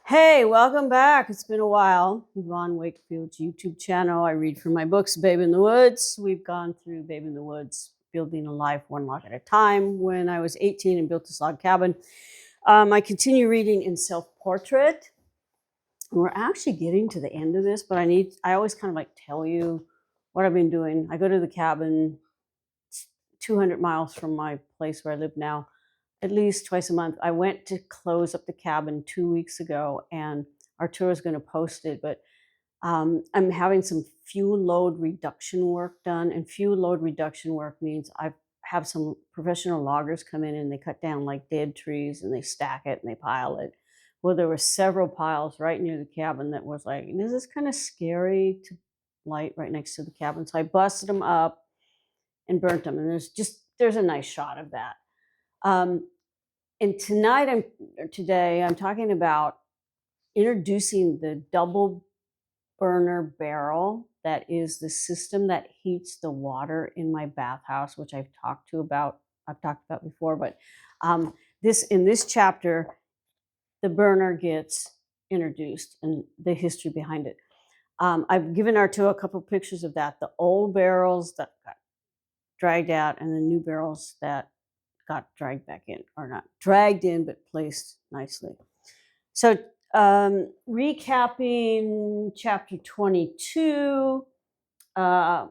Hey, welcome back. It's been a while. Yvonne Wakefield's YouTube channel. I read from my books, Babe in the Woods. We've gone through Babe in the Woods, Building a Life One Log at a Time. When I was 18 and built this log cabin, I continue reading in Self-Portrait. We're actually getting to the end of this, but I always kind of like tell you what I've been doing. I go to the cabin 200 miles from my place where I live now, at least twice a month. I went to close up the cabin 2 weeks ago, and our tour is going to post it, but I'm having some fuel load reduction work done. And fuel load reduction work means I have some professional loggers come in and they cut down like dead trees and they stack it and they pile it. Well, there were several piles right near the cabin that was like, this is kind of scary to light right next to the cabin. So I busted them up and burnt them. And there's a nice shot of that. And today I'm talking about introducing the double burner barrel. That is the system that heats the water in my bathhouse, which I've talked about before. But in this chapter, the burner gets introduced and the history behind it. I've given Arturo a couple pictures of that. The old barrels that got dragged out and the new barrels that got dragged back in, or not dragged in, but placed nicely. So recapping chapter 22, as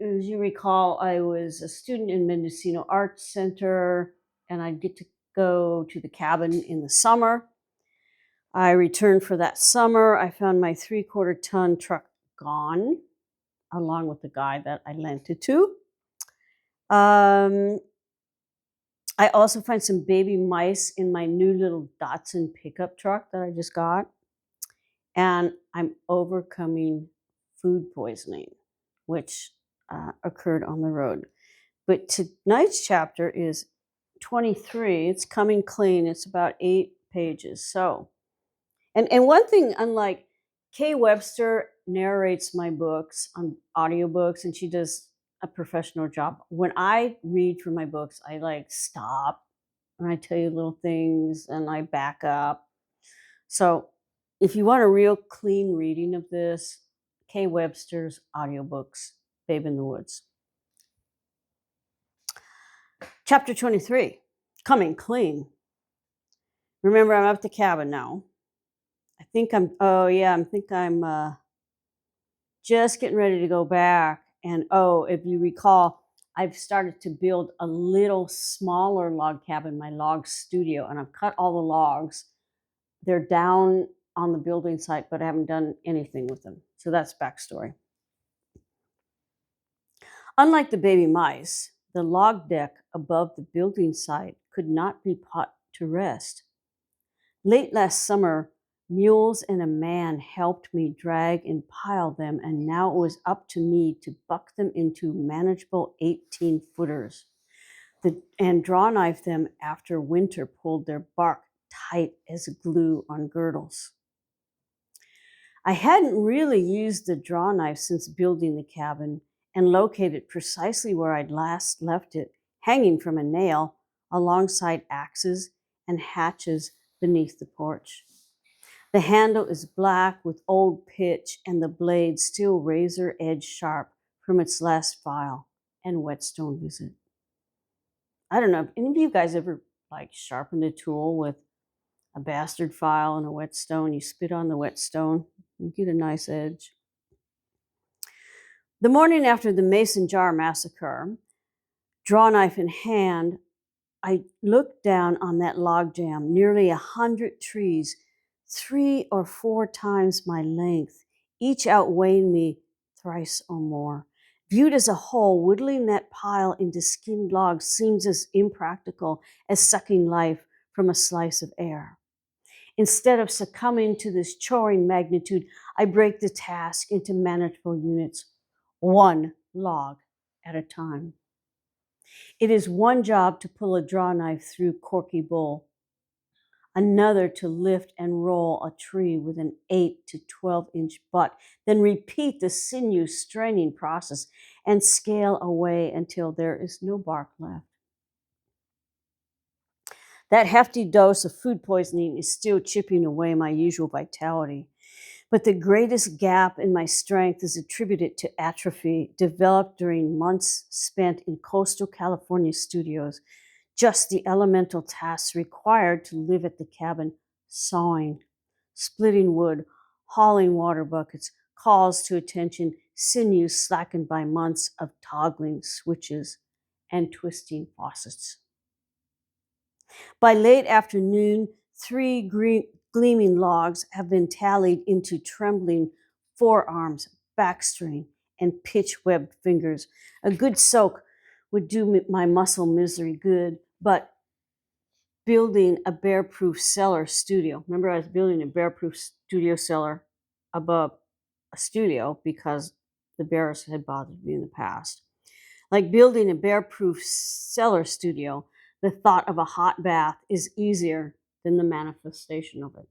you recall, I was a student in Mendocino Arts Center, and I'd get to go to the cabin in the summer. I returned for that summer. I found my 3/4-ton truck gone, along with the guy that I lent it to. I also find some baby mice in my new little Datsun pickup truck that I just got. And I'm overcoming food poisoning, which occurred on the road. But tonight's chapter is 23. It's coming clean. It's about 8 pages. So, and one thing, unlike Kay Webster narrates my books on audiobooks, and she does a professional job. When I read from my books, I like stop and I tell you little things and I back up. So if you want a real clean reading of this, Kay Webster's audiobooks, Babe in the Woods. Chapter 23, coming clean. Remember, I'm up at the cabin now. I think I'm just getting ready to go back. And if you recall, I've started to build a little smaller log cabin, my log studio, and I've cut all the logs. They're down on the building site, but I haven't done anything with them. So that's backstory. Unlike the baby mice, the log deck above the building site could not be put to rest. Late last summer, mules and a man helped me drag and pile them, and now it was up to me to buck them into manageable 18-footers and draw knife them after winter pulled their bark tight as glue on girdles. I hadn't really used the draw knife since building the cabin and located precisely where I'd last left it, hanging from a nail alongside axes and hatches beneath the porch. The handle is black with old pitch and the blade still razor edge sharp from its last file and whetstone visit. I don't know if any of you guys ever sharpened a tool with a bastard file and a whetstone. You spit on the whetstone and get a nice edge. The morning after the Mason Jar massacre, draw knife in hand, I looked down on that logjam, nearly 100 trees, 3 or 4 times my length, each outweighing me thrice or more. Viewed as a whole, whittling that pile into skinned logs seems as impractical as sucking life from a slice of air. Instead of succumbing to this choring magnitude, I break the task into manageable units, 1 log at a time. It is one job to pull a draw knife through corky bull, another to lift and roll a tree with an 8 to 12-inch butt, then repeat the sinew-straining process and scale away until there is no bark left. That hefty dose of food poisoning is still chipping away my usual vitality. But the greatest gap in my strength is attributed to atrophy developed during months spent in coastal California studios, just the elemental tasks required to live at the cabin: sawing, splitting wood, hauling water buckets, calls to attention, sinews slackened by months of toggling switches and twisting faucets. By late afternoon, three gleaming logs have been tallied into trembling forearms, back strain, and pitch-webbed fingers. A good soak would do my muscle misery good, but building a bear-proof cellar studio. Remember, I was building a bear-proof studio cellar above a studio because the bears had bothered me in the past. Like building a bear-proof cellar studio, the thought of a hot bath is easier than the manifestation of it.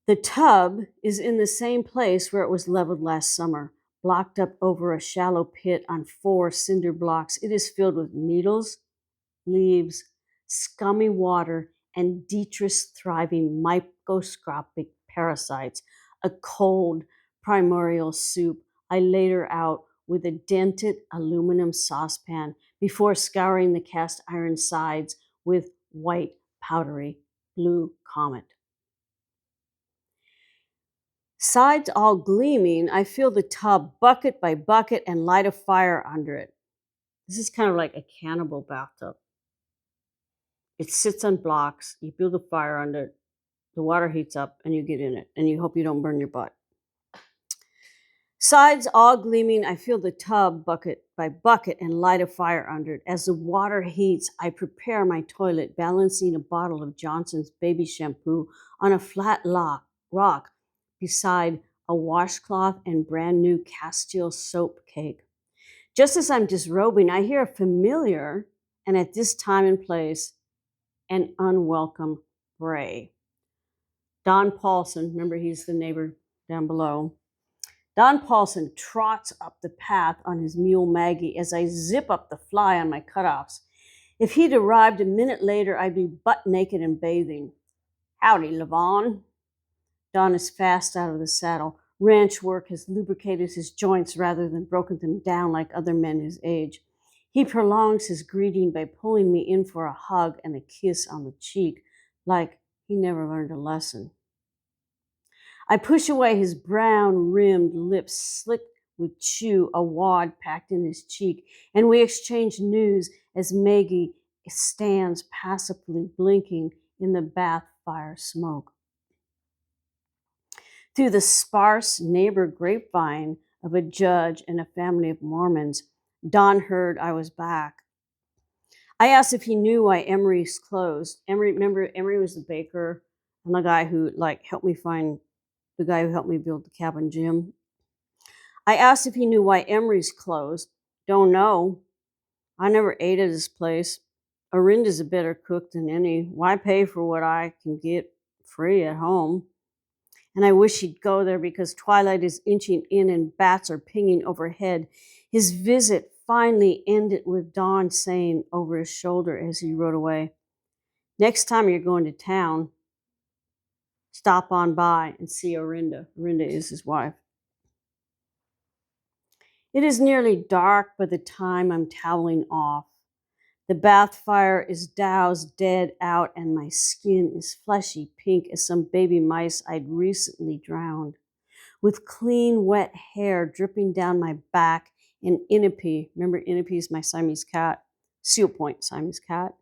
The tub is in the same place where it was leveled last summer, blocked up over a shallow pit on 4 cinder blocks. It is filled with needles, leaves, scummy water, and detritus thriving microscopic parasites. A cold primordial soup I later out with a dented aluminum saucepan before scouring the cast iron sides with white powdery blue comet. Sides all gleaming, I fill the tub bucket by bucket and light a fire under it. This is kind of like a cannibal bathtub. It sits on blocks, you build a fire under it, the water heats up, and you get in it, and you hope you don't burn your butt. Sides all gleaming, I fill the tub bucket by bucket and light a fire under it. As the water heats, I prepare my toilet, balancing a bottle of Johnson's baby shampoo on a flat rock beside a washcloth and brand new Castile soap cake. Just as I'm disrobing, I hear a familiar, and at this time and place, an unwelcome bray. Don Paulson, remember he's the neighbor down below. Don Paulson trots up the path on his mule Maggie as I zip up the fly on my cutoffs. If he'd arrived a minute later, I'd be butt naked and bathing. Howdy, Yvonne. Don is fast out of the saddle. Ranch work has lubricated his joints rather than broken them down like other men his age. He prolongs his greeting by pulling me in for a hug and a kiss on the cheek, like he never learned a lesson. I push away his brown-rimmed lips, slicked with chew, a wad packed in his cheek, and we exchange news as Maggie stands passively blinking in the bath fire smoke. Through the sparse neighbor grapevine of a judge and a family of Mormons, Don heard I was back. I asked if he knew why Emery's closed. Remember, Emery was the baker and the guy who helped me build the cabin gym. I asked if he knew why Emery's closed. Don't know. I never ate at his place. Orinda's a better cook than any. Why pay for what I can get free at home? And I wish he'd go there because twilight is inching in and bats are pinging overhead. His visit finally ended with Don saying over his shoulder as he rode away, "Next time you're going to town, stop on by and see Orinda." Orinda is his wife. It is nearly dark by the time I'm toweling off. The bath fire is doused dead out and my skin is fleshy pink as some baby mice I'd recently drowned. With clean, wet hair dripping down my back and Innipi, remember Innipi is my Siamese cat, Seal Point Siamese cat,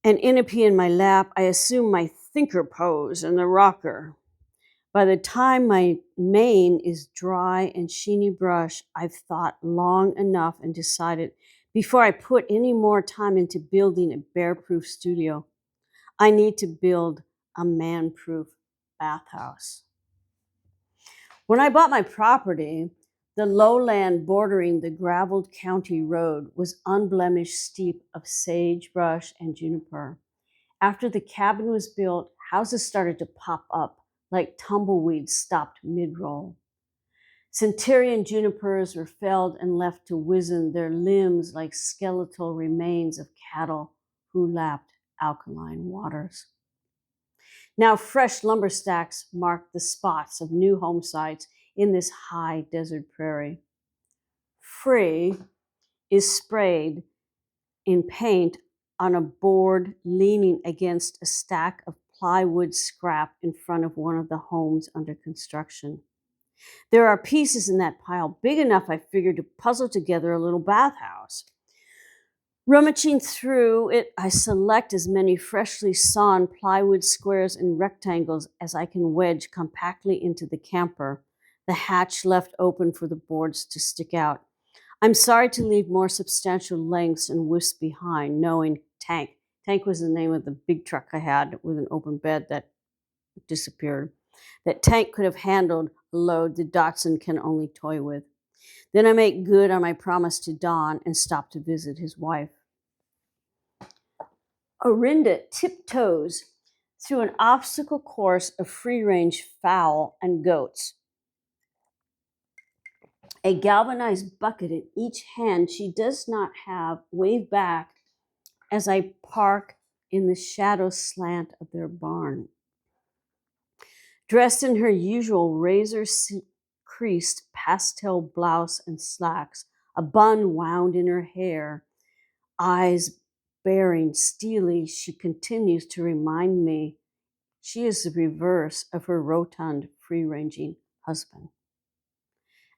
and Innipi in my lap, I assume my thinker pose in the rocker. By the time my mane is dry and sheeny brush, I've thought long enough and decided before I put any more time into building a bear-proof studio, I need to build a man-proof bathhouse. When I bought my property, the lowland bordering the graveled county road was unblemished steep of sagebrush and juniper. After the cabin was built, houses started to pop up like tumbleweeds stopped mid-roll. Centurion junipers were felled and left to wizen their limbs like skeletal remains of cattle who lapped alkaline waters. Now fresh lumber stacks mark the spots of new home sites in this high desert prairie. Free is sprayed in paint on a board leaning against a stack of plywood scrap in front of one of the homes under construction. There are pieces in that pile big enough, I figured, to puzzle together a little bathhouse. Rummaging through it, I select as many freshly sawn plywood squares and rectangles as I can wedge compactly into the camper, the hatch left open for the boards to stick out. I'm sorry to leave more substantial lengths and wisps behind, knowing Tank. Tank was the name of the big truck I had with an open bed that disappeared. That Tank could have handled a load the Datsun can only toy with. Then I make good on my promise to Don and stop to visit his wife. Orinda tiptoes through an obstacle course of free-range fowl and goats. A galvanized bucket in each hand she does not have wave back as I park in the shadow slant of their barn. Dressed in her usual razor-creased pastel blouse and slacks, a bun wound in her hair, eyes bearing steely, she continues to remind me she is the reverse of her rotund, free-ranging husband.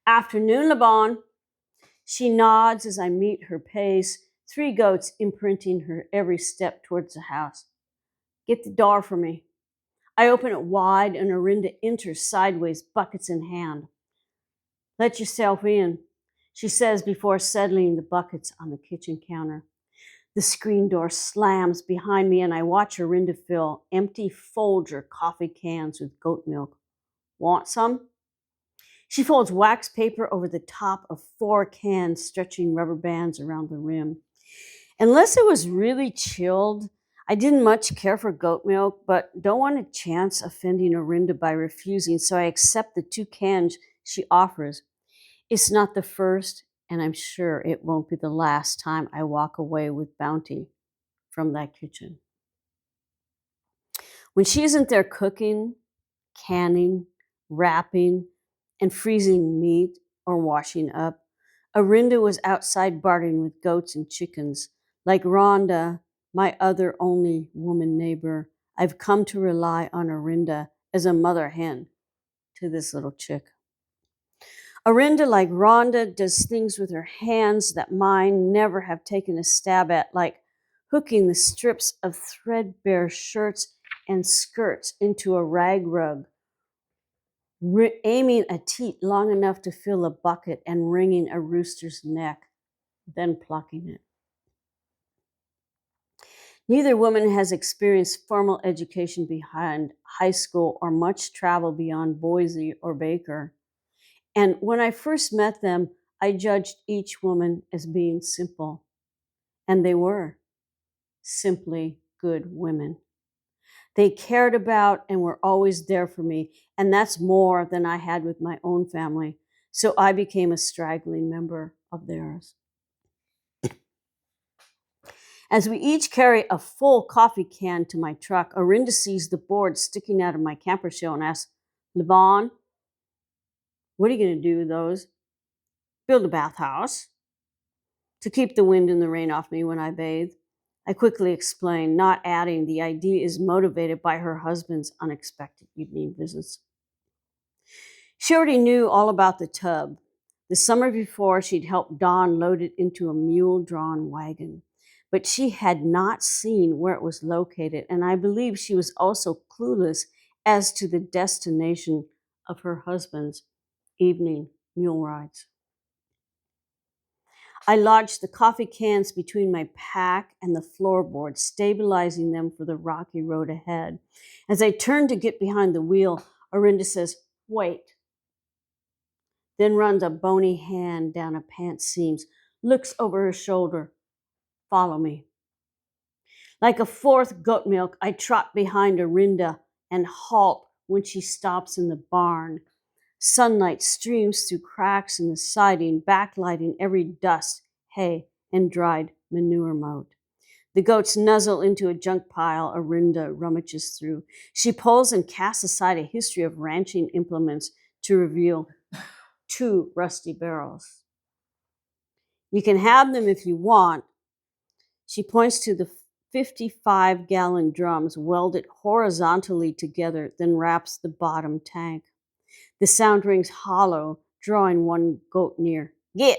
Afternoon, Laban. She nods as I meet her pace, 3 goats imprinting her every step towards the house. Get the door for me. I open it wide and Orinda enters sideways, buckets in hand. Let yourself in, she says before settling the buckets on the kitchen counter. The screen door slams behind me and I watch Orinda fill empty Folger coffee cans with goat milk. Want some? She folds wax paper over the top of 4 cans, stretching rubber bands around the rim. Unless it was really chilled, I didn't much care for goat milk, but don't want a chance offending Orinda by refusing, so I accept the 2 cans she offers. It's not the first, and I'm sure it won't be the last time I walk away with bounty from that kitchen. When she isn't there cooking, canning, wrapping, and freezing meat or washing up, Orinda was outside bartering with goats and chickens. Like Rhonda, my other only woman neighbor, I've come to rely on Orinda as a mother hen to this little chick. Orinda, like Rhonda, does things with her hands that mine never have taken a stab at, like hooking the strips of threadbare shirts and skirts into a rag rug, aiming a teat long enough to fill a bucket and wringing a rooster's neck, then plucking it. Neither woman has experienced formal education behind high school or much travel beyond Boise or Baker. And when I first met them, I judged each woman as being simple. And they were simply good women. They cared about and were always there for me, and that's more than I had with my own family. So I became a straggling member of theirs. As we each carry a full coffee can to my truck, Orinda sees the board sticking out of my camper shell and asks, Yvonne, what are you going to do with those? Build a bathhouse to keep the wind and the rain off me when I bathe. I quickly explained, not adding the idea is motivated by her husband's unexpected evening visits. She already knew all about the tub. The summer before, she'd helped Don load it into a mule-drawn wagon. But she had not seen where it was located, and I believe she was also clueless as to the destination of her husband's evening mule rides. I lodged the coffee cans between my pack and the floorboard, stabilizing them for the rocky road ahead. As I turned to get behind the wheel, Orinda says, wait. Then runs a bony hand down a pant seams, looks over her shoulder. Follow me. Like a 4th goat milk, I trot behind Orinda and halt when she stops in the barn. Sunlight streams through cracks in the siding, backlighting every dust, hay, and dried manure mote. The goats nuzzle into a junk pile Arinda rummages through. She pulls and casts aside a history of ranching implements to reveal 2 rusty barrels. You can have them if you want. She points to the 55-gallon drums welded horizontally together, then wraps the bottom tank. The sound rings hollow, drawing one goat near. Get,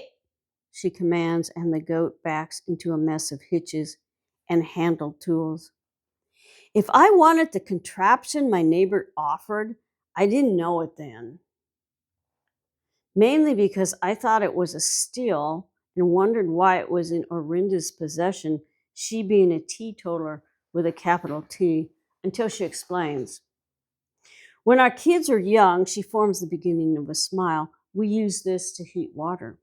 she commands, and the goat backs into a mess of hitches and handle tools. If I wanted the contraption my neighbor offered, I didn't know it then. Mainly because I thought it was a steal and wondered why it was in Orinda's possession, she being a teetotaler with a capital T, until she explains. When our kids are young, she forms the beginning of a smile. We use this to heat water.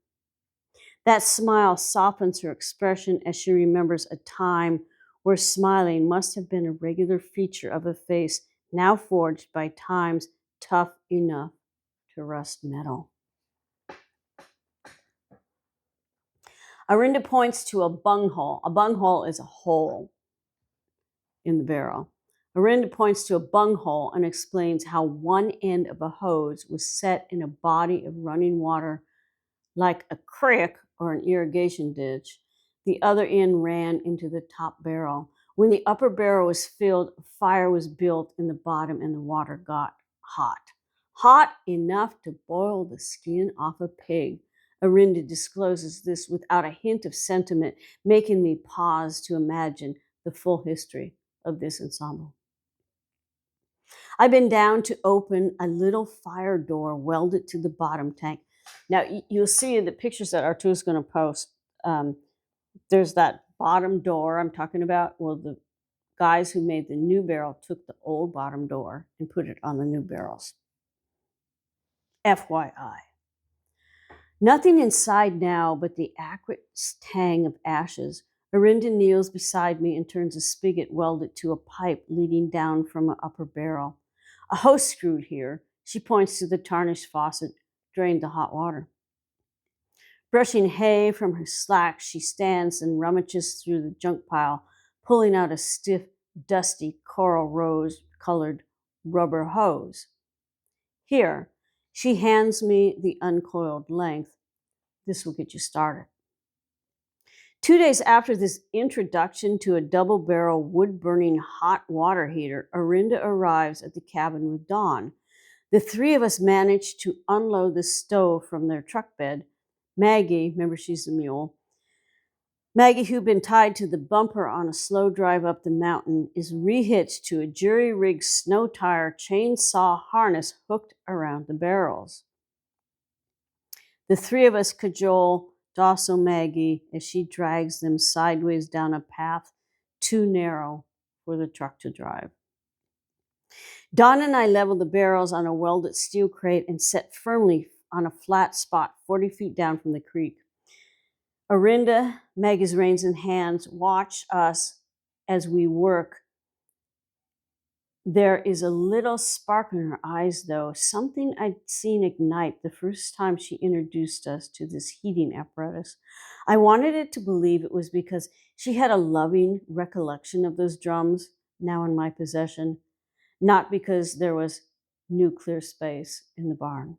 That smile softens her expression as she remembers a time where smiling must have been a regular feature of a face now forged by times tough enough to rust metal. Arinda points to a bunghole. A bunghole is a hole in the barrel. Arinda points to a bunghole and explains how one end of a hose was set in a body of running water like a creek or an irrigation ditch. The other end ran into the top barrel. When the upper barrel was filled, a fire was built in the bottom and the water got hot. Hot enough to boil the skin off a pig. Arinda discloses this without a hint of sentiment, making me pause to imagine the full history of this ensemble. I've been down to open a little fire door welded to the bottom tank. Now, you'll see in the pictures that Arturo is going to post, there's that bottom door I'm talking about. Well, the guys who made the new barrel took the old bottom door and put it on the new barrels. FYI. Nothing inside now but the acrid tang of ashes. Arinda kneels beside me and turns a spigot welded to a pipe leading down from an upper barrel. A hose screwed here. She points to the tarnished faucet, drained the hot water. Brushing hay from her slacks, she stands and rummages through the junk pile, pulling out a stiff, dusty, coral rose-colored rubber hose. Here, she hands me the uncoiled length. This will get you started. 2 days after this introduction to a double-barrel wood-burning hot water heater, Arinda arrives at the cabin with Dawn. The 3 of us manage to unload the stove from their truck bed. Maggie, remember she's the mule, Maggie, who'd been tied to the bumper on a slow drive up the mountain, is rehitched to a jury-rigged snow tire chainsaw harness hooked around the barrels. The 3 of us cajole docile Maggie as she drags them sideways down a path too narrow for the truck to drive. Dawn and I level the barrels on a welded steel crate and set firmly on a flat spot 40 feet down from the creek. Arinda, Maggie's reins in hands, watch us as we work. There is a little spark in her eyes, though, something I'd seen ignite the first time she introduced us to this heating apparatus. I wanted it to believe it was because she had a loving recollection of those drums now in my possession, not because there was nuclear space in the barn.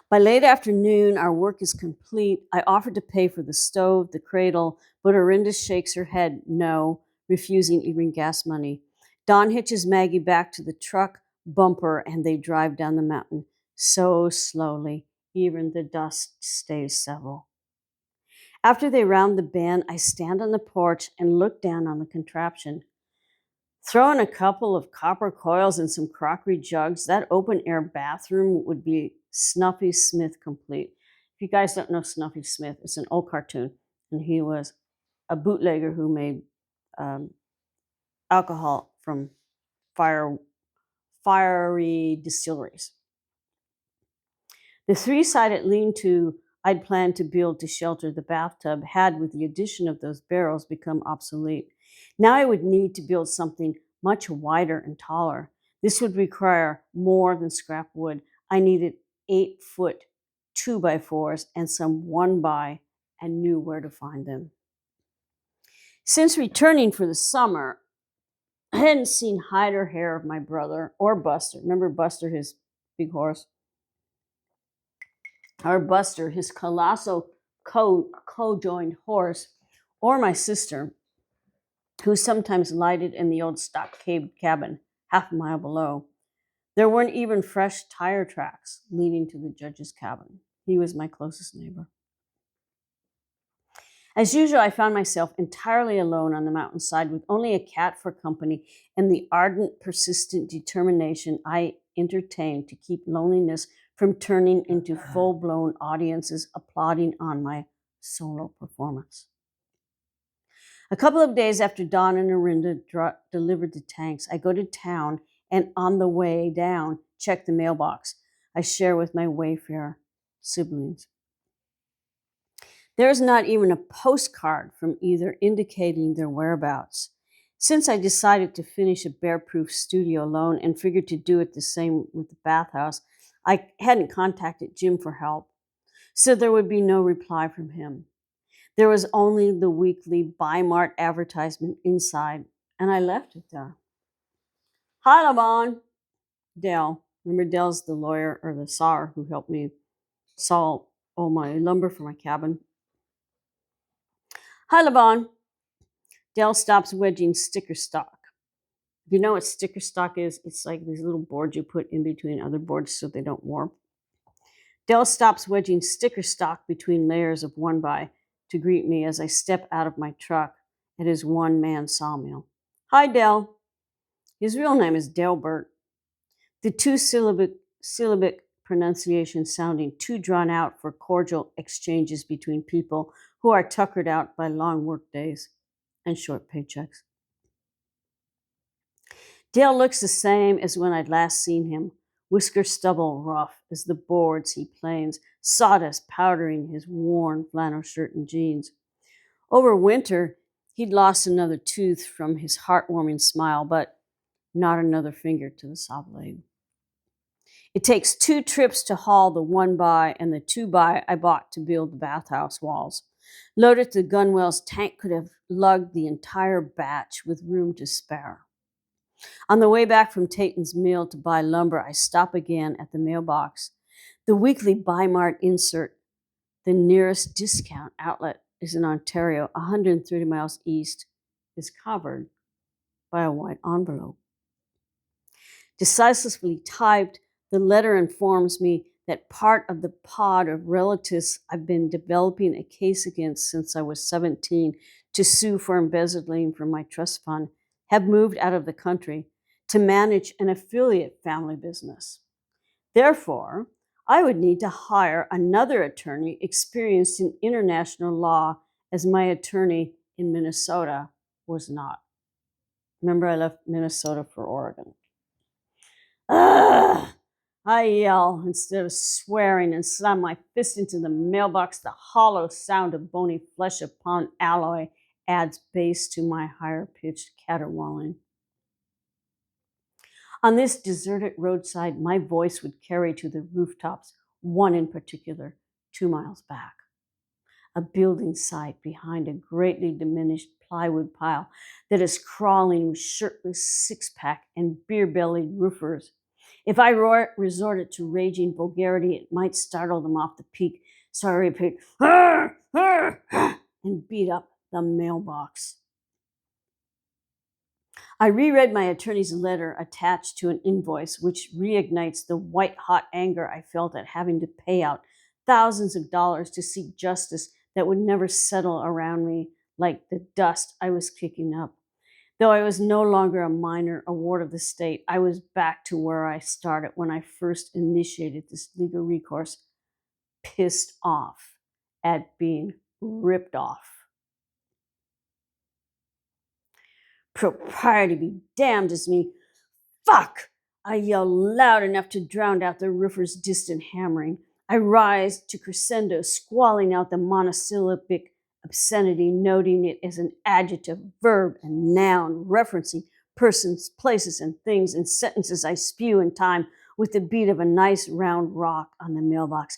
By late afternoon, our work is complete. I offered to pay for the stove, the cradle, but Arinda shakes her head no, refusing even gas money. Dawn hitches Maggie back to the truck bumper and they drive down the mountain so slowly, even the dust stays civil. After they round the bend, I stand on the porch and look down on the contraption. Throw in a couple of copper coils and some crockery jugs, that open-air bathroom would be Snuffy Smith complete. If you guys don't know Snuffy Smith, it's an old cartoon, and he was a bootlegger who made alcohol from fiery distilleries. The 3-sided lean-to I'd planned to build to shelter the bathtub had, with the addition of those barrels, become obsolete. Now I would need to build something much wider and taller. This would require more than scrap wood. I needed 8-foot 2x4s and some 1x, and knew where to find them. Since returning for the summer, I hadn't seen hide or hair of my brother or Buster. Remember Buster, his big horse? Or Buster, his colossal co-joined horse, or my sister, who sometimes lighted in the old stockade cabin half a mile below. There weren't even fresh tire tracks leading to the judge's cabin. He was my closest neighbor. As usual, I found myself entirely alone on the mountainside with only a cat for company and the ardent, persistent determination I entertained to keep loneliness from turning into full-blown audiences applauding on my solo performance. A couple of days after Don and Arinda delivered the tanks, I go to town and on the way down, check the mailbox I share with my wayfarer siblings. There's not even a postcard from either indicating their whereabouts. Since I decided to finish a bear-proof studio alone and figured to do it the same with the bathhouse, I hadn't contacted Jim for help, so there would be no reply from him. There was only the weekly Bi-Mart advertisement inside, and I left it there. Hi, Yvonne. Dale. Remember Dale's the lawyer or the sawyer who helped me saw all my lumber for my cabin. Hi, Yvonne. Dale stops wedging sticker stock. You know what sticker stock is? It's like these little boards you put in between other boards so they don't warp. Dale stops wedging sticker stock between layers of 1x to greet me as I step out of my truck at his one-man sawmill. Hi, Dale. His real name is Delbert. The two-syllabic pronunciation sounding too drawn out for cordial exchanges between people who are tuckered out by long work days and short paychecks. Dale looks the same as when I'd last seen him, whisker stubble rough as the boards he planes, sawdust powdering his worn flannel shirt and jeans. Over winter, he'd lost another tooth from his heartwarming smile, but not another finger to the saw blade. It takes 2 trips to haul the 1x and the 2x I bought to build the bathhouse walls. Loaded to Gunwell's tank could have lugged the entire batch with room to spare. On the way back from Taten's mill to buy lumber, I stop again at the mailbox. The weekly Bi-Mart insert, the nearest discount outlet, is in Ontario, 130 miles east, is covered by a white envelope. Decisively typed, the letter informs me that part of the pod of relatives I've been developing a case against since I was 17 to sue for embezzling from my trust fund have moved out of the country to manage an affiliate family business. Therefore, I would need to hire another attorney experienced in international law, as my attorney in Minnesota was not. Remember, I left Minnesota for Oregon. Ugh! I yell instead of swearing and slam my fist into the mailbox. The hollow sound of bony flesh upon alloy adds bass to my higher-pitched caterwauling. On this deserted roadside, my voice would carry to the rooftops, one in particular, 2 miles back. A building site behind a greatly diminished plywood pile that is crawling with shirtless six-pack and beer-bellied roofers. If I resorted to raging vulgarity, it might startle them off the peak, so I repeat, "Arr, arr," and beat up the mailbox. I reread my attorney's letter attached to an invoice, which reignites the white-hot anger I felt at having to pay out thousands of dollars to seek justice that would never settle around me like the dust I was kicking up. Though I was no longer a minor, a ward of the state, I was back to where I started when I first initiated this legal recourse, pissed off at being ripped off. Propriety be damned is me. Fuck! I yell loud enough to drown out the roofer's distant hammering. I rise to crescendo, squalling out the monosyllabic obscenity, noting it as an adjective, verb, and noun, referencing persons, places, and things in sentences I spew in time with the beat of a nice round rock on the mailbox.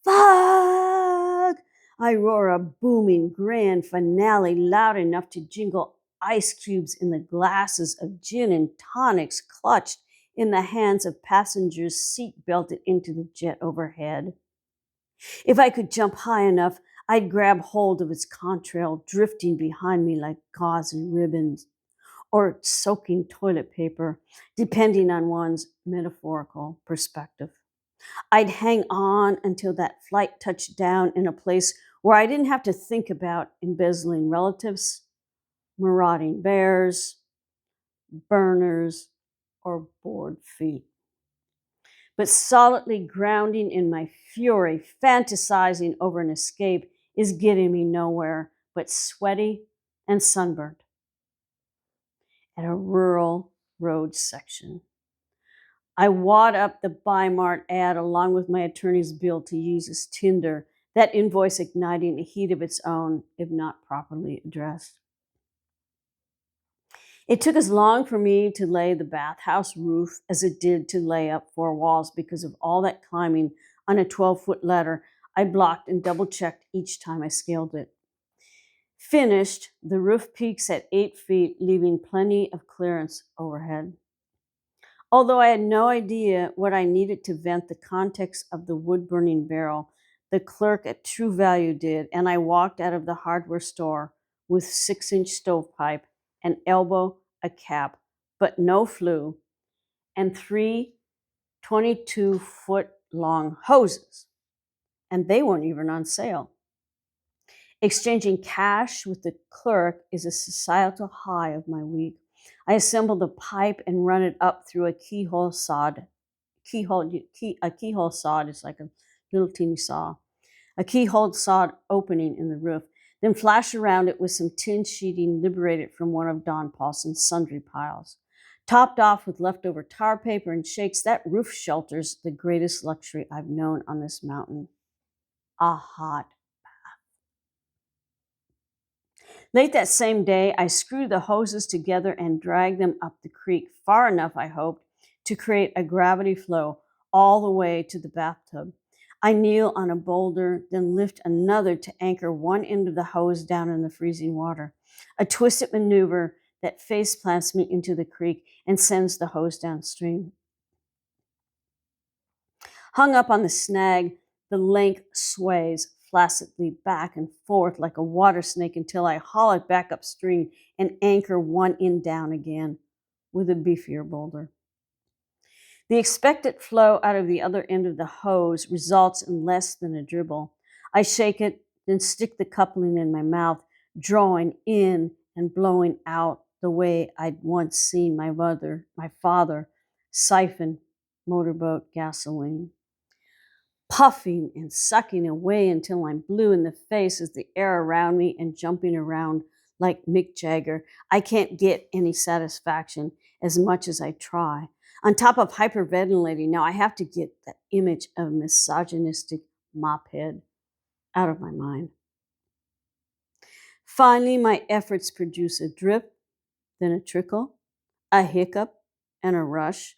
Fuck! I roar a booming grand finale loud enough to jingle ice cubes in the glasses of gin and tonics clutched in the hands of passengers seat belted into the jet overhead. If I could jump high enough, I'd grab hold of its contrail, drifting behind me like gauzy ribbons or soaking toilet paper, depending on one's metaphorical perspective. I'd hang on until that flight touched down in a place where I didn't have to think about embezzling relatives, marauding bears, burners, or bored feet. But solidly grounding in my fury, fantasizing over an escape is getting me nowhere but sweaty and sunburned at a rural road section. I wad up the Bi-Mart ad along with my attorney's bill to use as tinder, that invoice igniting a heat of its own if not properly addressed. It took as long for me to lay the bathhouse roof as it did to lay up 4 walls because of all that climbing on a 12-foot ladder I blocked and double-checked each time I scaled it. Finished, the roof peaks at 8 feet, leaving plenty of clearance overhead. Although I had no idea what I needed to vent the context of the wood-burning barrel, the clerk at True Value did, and I walked out of the hardware store with 6-inch stovepipe, an elbow, a cap, but no flue, and 3 22-foot-long hoses, and they weren't even on sale. Exchanging cash with the clerk is a societal high of my week. I assembled a pipe and run it up through a keyhole sawed. A keyhole sawed is like a little teeny saw. A keyhole sawed opening in the roof. Then flash around it with some tin sheeting liberated from one of Don Paulson's sundry piles. Topped off with leftover tar paper and shakes, that roof shelter's the greatest luxury I've known on this mountain. A hot. Late that same day, I screwed the hoses together and dragged them up the creek far enough, I hoped, to create a gravity flow all the way to the bathtub. I kneel on a boulder, then lift another to anchor one end of the hose down in the freezing water. A twisted maneuver that face plants me into the creek and sends the hose downstream. Hung up on the snag, the length sways flaccidly back and forth like a water snake until I haul it back upstream and anchor one end down again with a beefier boulder. The expected flow out of the other end of the hose results in less than a dribble. I shake it, then stick the coupling in my mouth, drawing in and blowing out the way I'd once seen my father siphon motorboat gasoline. Puffing and sucking away until I'm blue in the face as the air around me and jumping around like Mick Jagger. I can't get any satisfaction as much as I try. On top of hyperventilating, now I have to get that image of a misogynistic mop head out of my mind. Finally, my efforts produce a drip, then a trickle, a hiccup, and a rush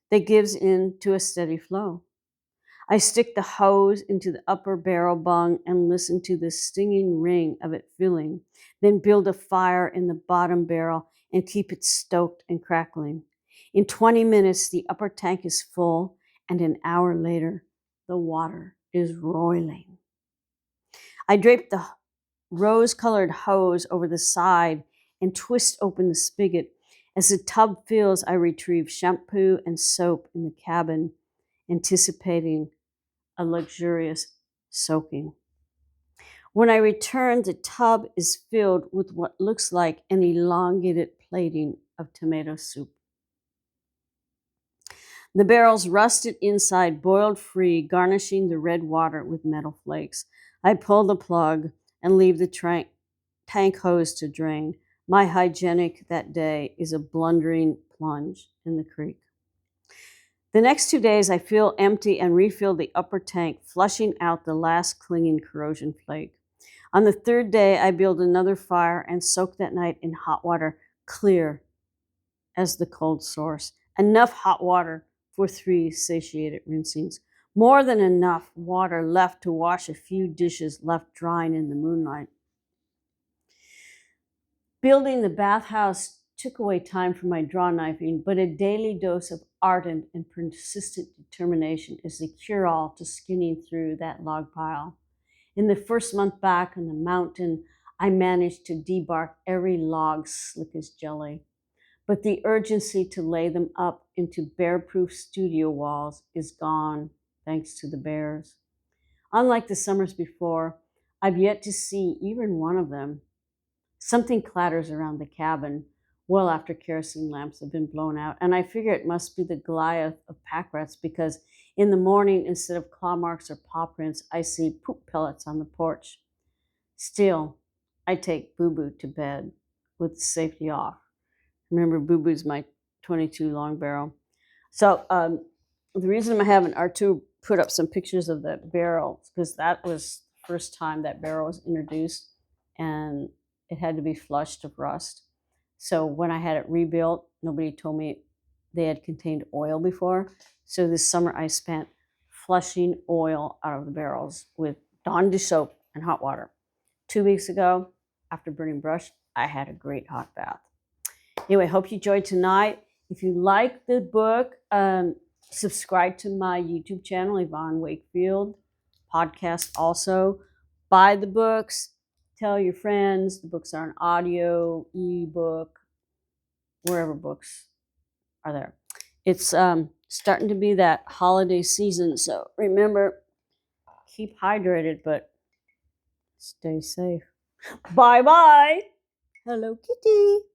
that gives in to a steady flow. I stick the hose into the upper barrel bung and listen to the stinging ring of it filling, then build a fire in the bottom barrel and keep it stoked and crackling. In 20 minutes, the upper tank is full, and an hour later, the water is roiling. I drape the rose-colored hose over the side and twist open the spigot. As the tub fills, I retrieve shampoo and soap in the cabin, anticipating a luxurious soaking. When I return, the tub is filled with what looks like an elongated plating of tomato soup. The barrel's rusted inside boiled free, garnishing the red water with metal flakes. I pull the plug and leave the tank hose to drain. My hygienic that day is a blundering plunge in the creek. The next 2 days, I feel empty and refill the upper tank, flushing out the last clinging corrosion flake. On the 3rd day, I build another fire and soak that night in hot water, clear as the cold source. Enough hot water for 3 satiated rinsings. More than enough water left to wash a few dishes left drying in the moonlight. Building the bathhouse took away time from my draw knifing, but a daily dose of ardent and persistent determination is the cure-all to skinning through that log pile. In the first month back on the mountain, I managed to debark every log slick as jelly. But the urgency to lay them up into bear-proof studio walls is gone, thanks to the bears. Unlike the summers before, I've yet to see even one of them. Something clatters around the cabin well after kerosene lamps have been blown out, and I figure it must be the Goliath of pack rats because in the morning, instead of claw marks or paw prints, I see poop pellets on the porch. Still, I take Boo Boo to bed with the safety off. Remember, Boo Boo's my 22 long barrel. So the reason I'm having R2 put up some pictures of that barrel is because that was the first time that barrel was introduced, and it had to be flushed of rust. So when I had it rebuilt, nobody told me they had contained oil before. So this summer I spent flushing oil out of the barrels with Dawn dish soap and hot water. 2 weeks ago, after burning brush, I had a great hot bath. Anyway, hope you enjoyed tonight. If you like the book, subscribe to my YouTube channel, Yvonne Wakefield, podcast also. Buy the books. Tell your friends. The books are on audio, ebook, wherever books are there. It's starting to be that holiday season, so remember, keep hydrated, but stay safe. Bye-bye. Hello, Kitty.